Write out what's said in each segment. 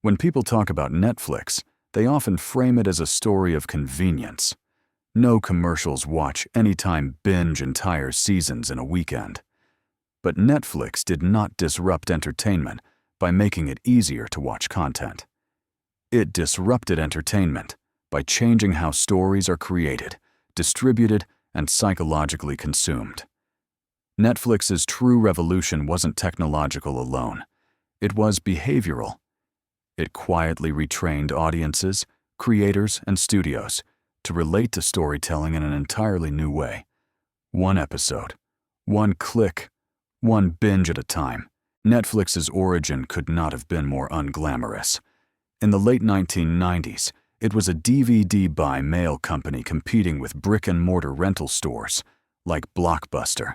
When people talk about Netflix, they often frame it as a story of convenience. No commercials, watch anytime, binge entire seasons in a weekend. But Netflix did not disrupt entertainment by making it easier to watch content. It disrupted entertainment by changing how stories are created, distributed, and psychologically consumed. Netflix's true revolution wasn't technological alone. It was behavioral. It quietly retrained audiences, creators, and studios to relate to storytelling in an entirely new way. One episode, one click, one binge at a time. Netflix's origin could not have been more unglamorous. In the late 1990s, it was a DVD buy mail company competing with brick-and-mortar rental stores like Blockbuster.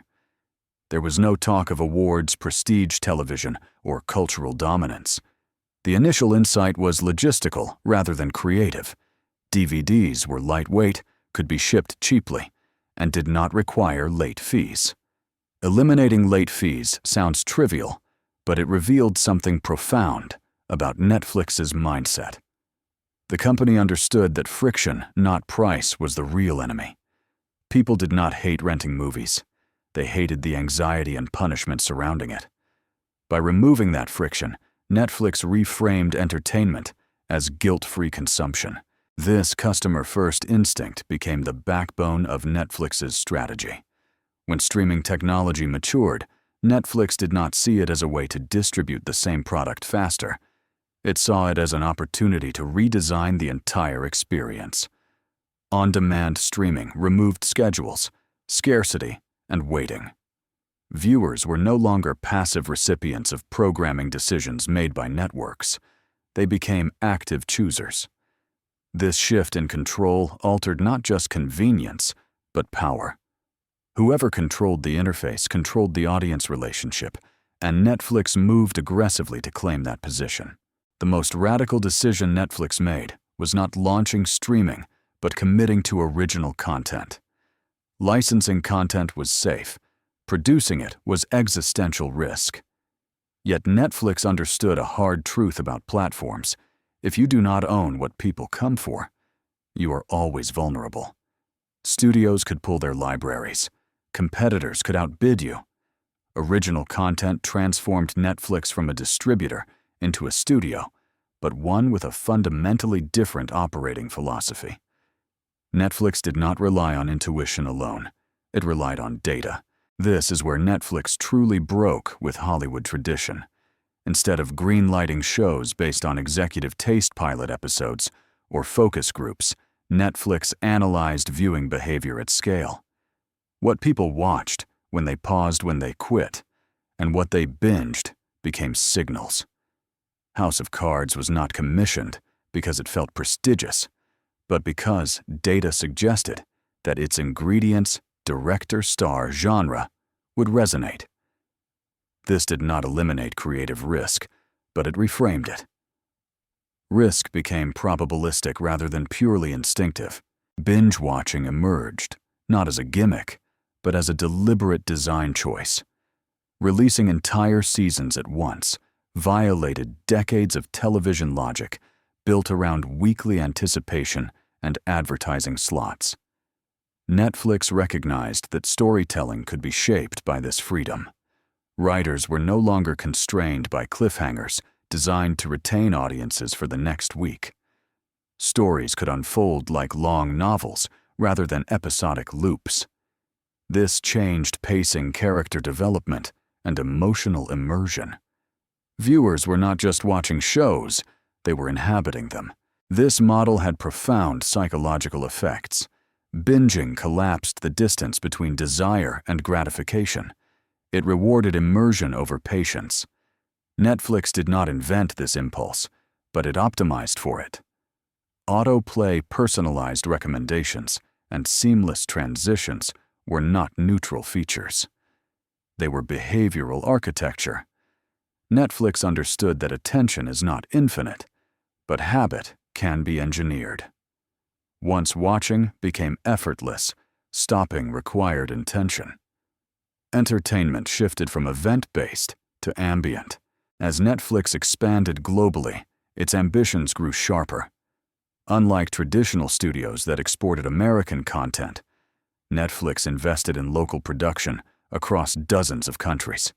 There was no talk of awards, prestige television, or cultural dominance. The initial insight was logistical rather than creative. DVDs were lightweight, could be shipped cheaply, and did not require late fees. Eliminating late fees sounds trivial, but it revealed something profound about Netflix's mindset. The company understood that friction, not price, was the real enemy. People did not hate renting movies. They hated the anxiety and punishment surrounding it. By removing that friction, Netflix reframed entertainment as guilt-free consumption. This customer-first instinct became the backbone of Netflix's strategy. When streaming technology matured, Netflix did not see it as a way to distribute the same product faster. It saw it as an opportunity to redesign the entire experience. On-demand streaming removed schedules, scarcity, and waiting. Viewers were no longer passive recipients of programming decisions made by networks. They became active choosers. This shift in control altered not just convenience, but power. Whoever controlled the interface controlled the audience relationship, and Netflix moved aggressively to claim that position. The most radical decision Netflix made was not launching streaming, but committing to original content. Licensing content was safe. Producing it was existential risk. Yet Netflix understood a hard truth about platforms. If you do not own what people come for, you are always vulnerable. Studios could pull their libraries. Competitors could outbid you. Original content transformed Netflix from a distributor into a studio, but one with a fundamentally different operating philosophy. Netflix did not rely on intuition alone. It relied on data. This is where Netflix truly broke with Hollywood tradition. Instead of greenlighting shows based on executive taste pilot episodes or focus groups, Netflix analyzed viewing behavior at scale. What people watched, when they paused, when they quit, and what they binged became signals. House of Cards was not commissioned because it felt prestigious, but because data suggested that its ingredients, director, star, genre would resonate. This did not eliminate creative risk, but it reframed it. Risk became probabilistic rather than purely instinctive. Binge watching emerged, not as a gimmick, but as a deliberate design choice. Releasing entire seasons at once violated decades of television logic built around weekly anticipation and advertising slots. Netflix recognized that storytelling could be shaped by this freedom. Writers were no longer constrained by cliffhangers designed to retain audiences for the next week. Stories could unfold like long novels rather than episodic loops. This changed pacing, character development, and emotional immersion. Viewers were not just watching shows, they were inhabiting them. This model had profound psychological effects. Binging collapsed the distance between desire and gratification. It rewarded immersion over patience. Netflix did not invent this impulse, but it optimized for it. Autoplay, personalized recommendations, and seamless transitions were not neutral features. They were behavioral architecture. Netflix understood that attention is not infinite, but habit can be engineered. Once watching became effortless, stopping required intention. Entertainment shifted from event-based to ambient. As Netflix expanded globally, its ambitions grew sharper. Unlike traditional studios that exported American content, Netflix invested in local production across dozens of countries.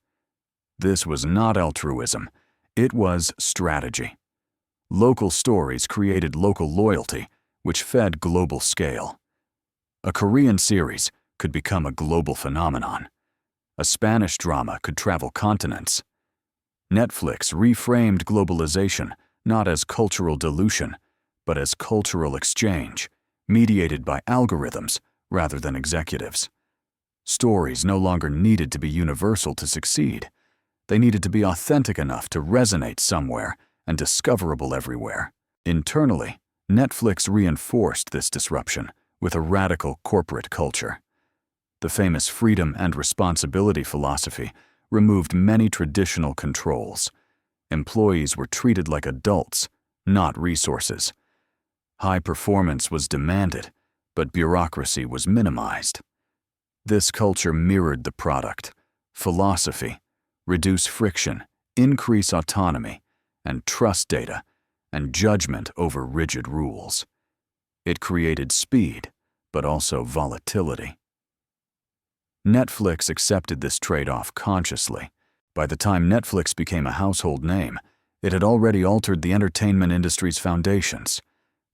This was not altruism, it was strategy. Local stories created local loyalty, which fed global scale. A Korean series could become a global phenomenon. A Spanish drama could travel continents. Netflix reframed globalization not as cultural dilution, but as cultural exchange, mediated by algorithms rather than executives. Stories no longer needed to be universal to succeed. They needed to be authentic enough to resonate somewhere and discoverable everywhere. Internally, Netflix reinforced this disruption with a radical corporate culture. The famous freedom and responsibility philosophy removed many traditional controls. Employees were treated like adults, not resources. High performance was demanded, but bureaucracy was minimized. This culture mirrored the product: philosophy, reduce friction, increase autonomy, and trust data, and judgment over rigid rules. It created speed, but also volatility. Netflix accepted this trade-off consciously. By the time Netflix became a household name, it had already altered the entertainment industry's foundations.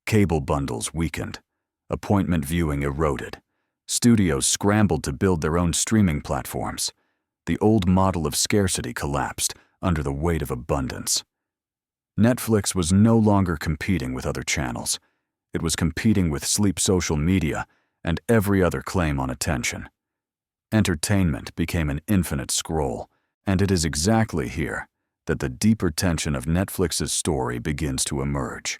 Cable bundles weakened. Appointment viewing eroded. Studios scrambled to build their own streaming platforms. The old model of scarcity collapsed under the weight of abundance. Netflix was no longer competing with other channels. It was competing with sleep social media and every other claim on attention. Entertainment became an infinite scroll, and it is exactly here that the deeper tension of Netflix's story begins to emerge.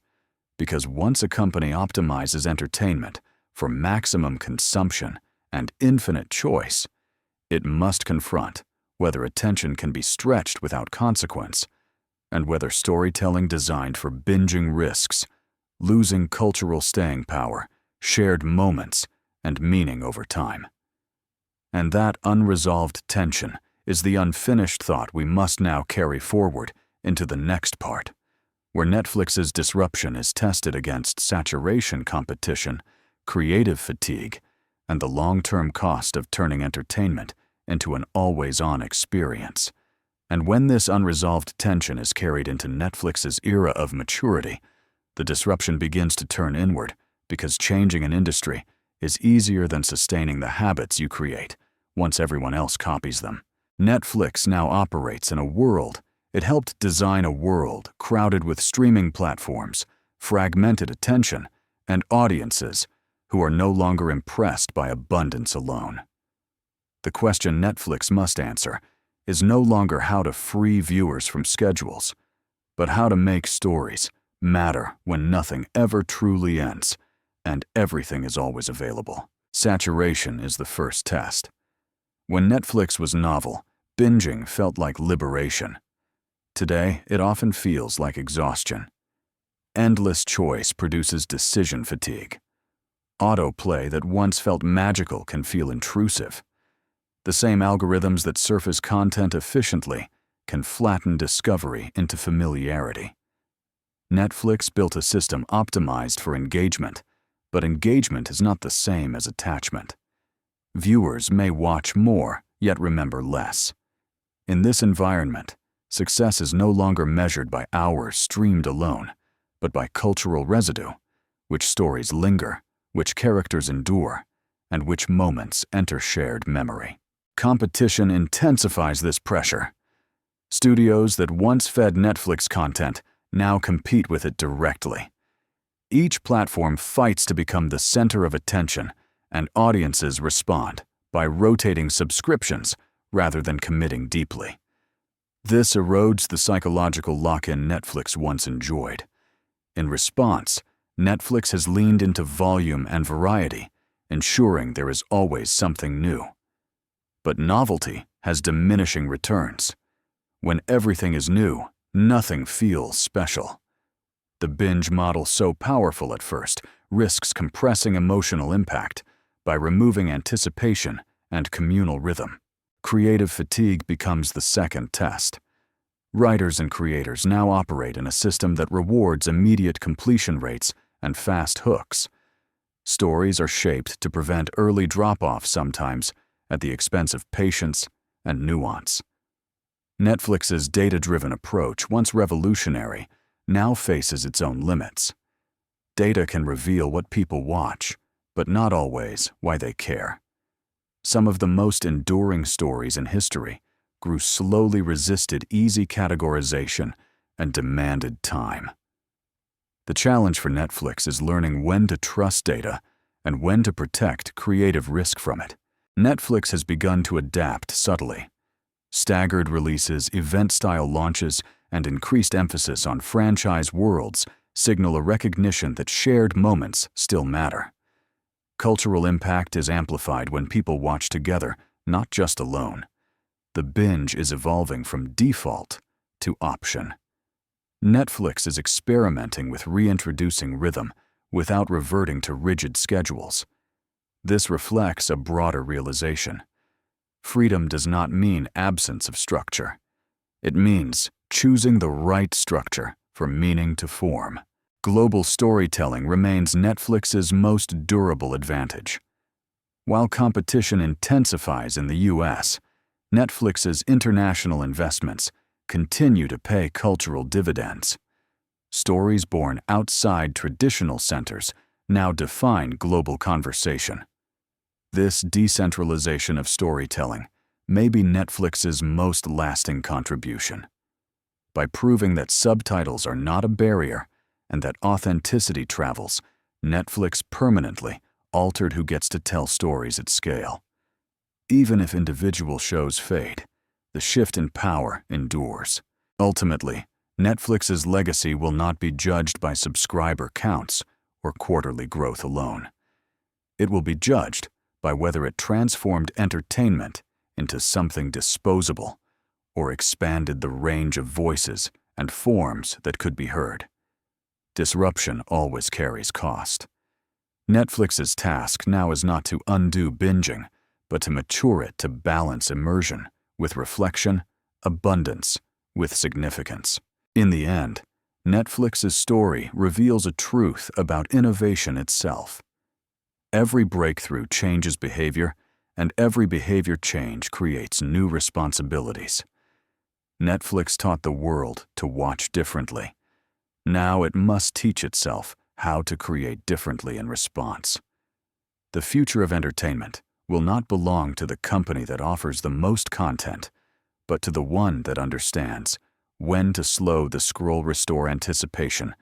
Because once a company optimizes entertainment for maximum consumption and infinite choice, it must confront whether attention can be stretched without consequence, and whether storytelling designed for binging risks losing cultural staying power, shared moments, and meaning over time. And that unresolved tension is the unfinished thought we must now carry forward into the next part, where Netflix's disruption is tested against saturation competition, creative fatigue, and the long-term cost of turning entertainment into an always-on experience. And when this unresolved tension is carried into Netflix's era of maturity, the disruption begins to turn inward, because changing an industry is easier than sustaining the habits you create once everyone else copies them. Netflix now operates in a world. It helped design a world crowded with streaming platforms, fragmented attention, and audiences who are no longer impressed by abundance alone. The question Netflix must answer is no longer how to free viewers from schedules, but how to make stories matter when nothing ever truly ends and everything is always available. Saturation is the first test. When Netflix was novel, binging felt like liberation. Today, it often feels like exhaustion. Endless choice produces decision fatigue. Autoplay that once felt magical can feel intrusive. The same algorithms that surface content efficiently can flatten discovery into familiarity. Netflix built a system optimized for engagement, but engagement is not the same as attachment. Viewers may watch more, yet remember less. In this environment, success is no longer measured by hours streamed alone, but by cultural residue, which stories linger, which characters endure, and which moments enter shared memory. Competition intensifies this pressure. Studios that once fed Netflix content now compete with it directly. Each platform fights to become the center of attention, and audiences respond by rotating subscriptions rather than committing deeply. This erodes the psychological lock-in Netflix once enjoyed. In response, Netflix has leaned into volume and variety, ensuring there is always something new. But novelty has diminishing returns. When everything is new, nothing feels special. The binge model, so powerful at first, risks compressing emotional impact by removing anticipation and communal rhythm. Creative fatigue becomes the second test. Writers and creators now operate in a system that rewards immediate completion rates and fast hooks. Stories are shaped to prevent early drop-off sometimes at the expense of patience and nuance. Netflix's data-driven approach, once revolutionary, now faces its own limits. Data can reveal what people watch, but not always why they care. Some of the most enduring stories in history grew slowly resisted easy categorization and demanded time. The challenge for Netflix is learning when to trust data and when to protect creative risk from it. Netflix has begun to adapt subtly. Staggered releases, event-style launches, and increased emphasis on franchise worlds signal a recognition that shared moments still matter. Cultural impact is amplified when people watch together, not just alone. The binge is evolving from default to option. Netflix is experimenting with reintroducing rhythm without reverting to rigid schedules. This reflects a broader realization. Freedom does not mean absence of structure. It means choosing the right structure for meaning to form. Global storytelling remains Netflix's most durable advantage. While competition intensifies in the US, Netflix's international investments continue to pay cultural dividends. Stories born outside traditional centers now define global conversation. This decentralization of storytelling may be Netflix's most lasting contribution. By proving that subtitles are not a barrier and that authenticity travels, Netflix permanently altered who gets to tell stories at scale. Even if individual shows fade, the shift in power endures. Ultimately, Netflix's legacy will not be judged by subscriber counts or quarterly growth alone. It will be judged by whether it transformed entertainment into something disposable or expanded the range of voices and forms that could be heard. Disruption always carries cost. Netflix's task now is not to undo binging, but to mature it to balance immersion with reflection, abundance with significance. In the end, Netflix's story reveals a truth about innovation itself. Every breakthrough changes behavior, and every behavior change creates new responsibilities. Netflix taught the world to watch differently. Now it must teach itself how to create differently in response. The future of entertainment will not belong to the company that offers the most content, but to the one that understands when to slow the scroll, restore anticipation,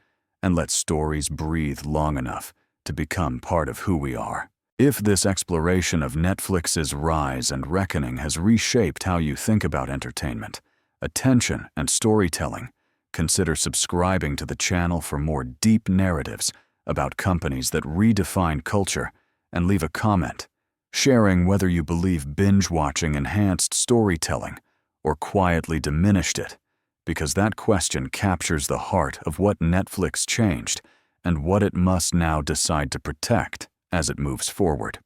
and let stories breathe long enough to become part of who we are. If this exploration of Netflix's rise and reckoning has reshaped how you think about entertainment, attention, and storytelling, consider subscribing to the channel for more deep narratives about companies that redefine culture, and leave a comment, sharing whether you believe binge-watching enhanced storytelling or quietly diminished it, because that question captures the heart of what Netflix changed and what it must now decide to protect as it moves forward.